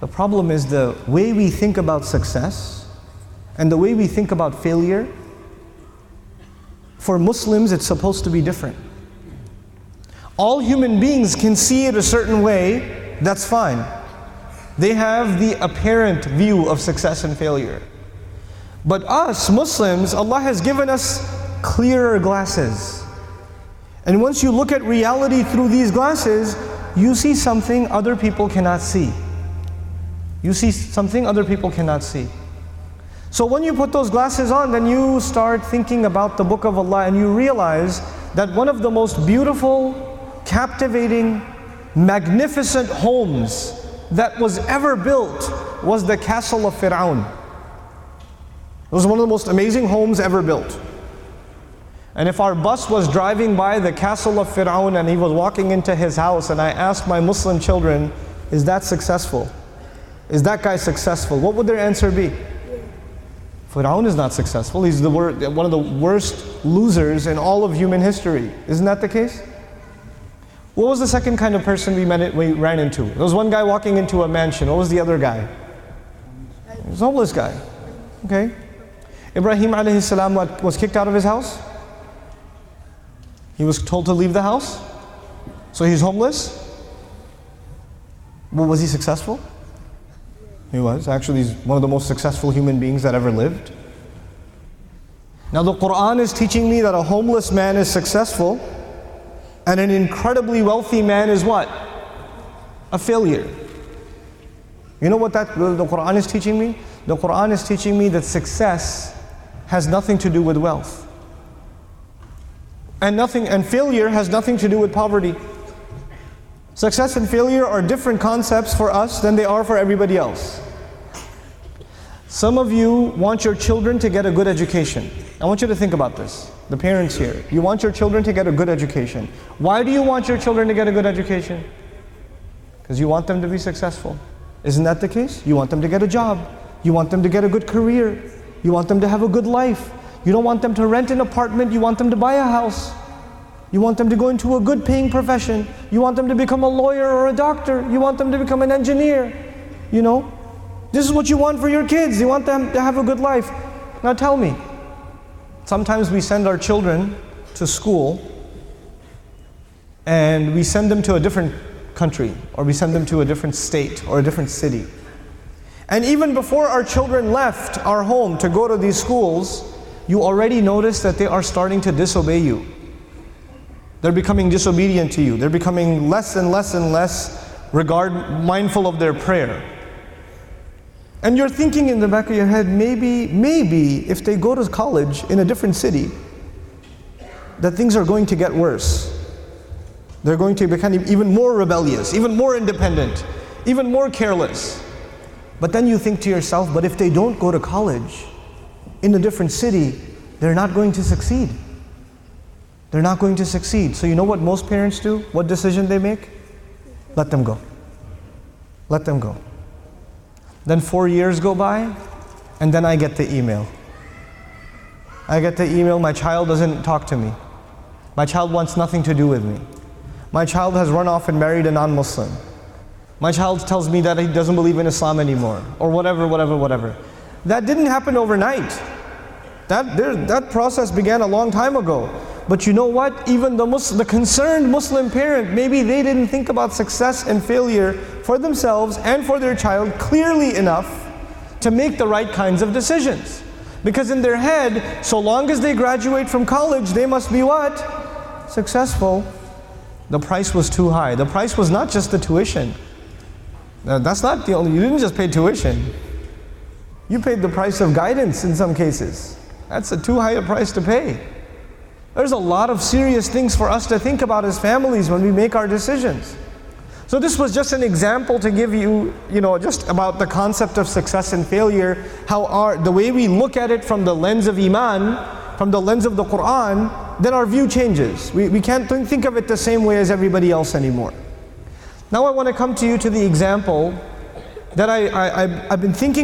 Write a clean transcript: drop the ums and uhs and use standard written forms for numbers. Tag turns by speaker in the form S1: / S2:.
S1: The problem is the way we think about success and the way we think about failure. For Muslims, it's supposed to be different. All human beings can see it a certain way, that's fine. They have the apparent view of success and failure. But us, Muslims, Allah has given us clearer glasses. And once you look at reality through these glasses, you see something other people cannot see. You see something other people cannot see. So when you put those glasses on, then you start thinking about the Book of Allah and you realize that one of the most beautiful, captivating, magnificent homes that was ever built was the castle of Fir'aun. It was one of the most amazing homes ever built. And if our bus was driving by the castle of Fir'aun and he was walking into his house and I asked my Muslim children, is that successful? Is that guy successful? What would their answer be? Fir'aun is not successful. He's one of the worst losers in all of human history. Isn't that the case? What was the second kind of person we ran into? There was one guy walking into a mansion. What was the other guy? He was a homeless guy. Okay. Ibrahim alayhi salam was kicked out of his house. He was told to leave the house. So he's homeless. Well, was he successful? He was. Actually, he's one of the most successful human beings that ever lived. Now the Quran is teaching me that a homeless man is successful and an incredibly wealthy man is what? A failure. You know what the Quran is teaching me? The Quran is teaching me that success has nothing to do with wealth. And failure has nothing to do with poverty. Success and failure are different concepts for us than they are for everybody else. Some of you want your children to get a good education. I want you to think about this. The parents here, you want your children to get a good education. Why do you want your children to get a good education? Because you want them to be successful. Isn't that the case? You want them to get a job. You want them to get a good career. You want them to have a good life. You don't want them to rent an apartment. You want them to buy a house. You want them to go into a good paying profession. You want them to become a lawyer or a doctor. You want them to become an engineer. You know, this is what you want for your kids. You want them to have a good life. Now tell me, sometimes we send our children to school and we send them to a different country or we send them to a different state or a different city. And even before our children left our home to go to these schools, you already notice that they are starting to disobey you. They're becoming disobedient to you. They're becoming less and less and less mindful of their prayer. And you're thinking in the back of your head, maybe if they go to college in a different city, that things are going to get worse. They're going to become even more rebellious, even more independent, even more careless. But then you think to yourself, but if they don't go to college in a different city, they're not going to succeed. They're not going to succeed. So you know what most parents do? What decision they make? Let them go. Let them go. Then 4 years go by, and then I get the email. I get the email, my child doesn't talk to me. My child wants nothing to do with me. My child has run off and married a non-Muslim. My child tells me that he doesn't believe in Islam anymore, or whatever. That didn't happen overnight. That process began a long time ago. But you know what? Even the concerned Muslim parent, maybe they didn't think about success and failure for themselves and for their child clearly enough to make the right kinds of decisions. Because in their head, so long as they graduate from college, they must be what? Successful. The price was too high. The price was not just the tuition. That's not the only, you didn't just pay tuition. You paid the price of guidance in some cases. That's a too high a price to pay. There's a lot of serious things for us to think about as families when we make our decisions. So this was just an example to give you, just about the concept of success and failure, how the way we look at it from the lens of Iman, from the lens of the Quran, then our view changes. We can't think of it the same way as everybody else anymore. Now I want to come to you to the example that I've been thinking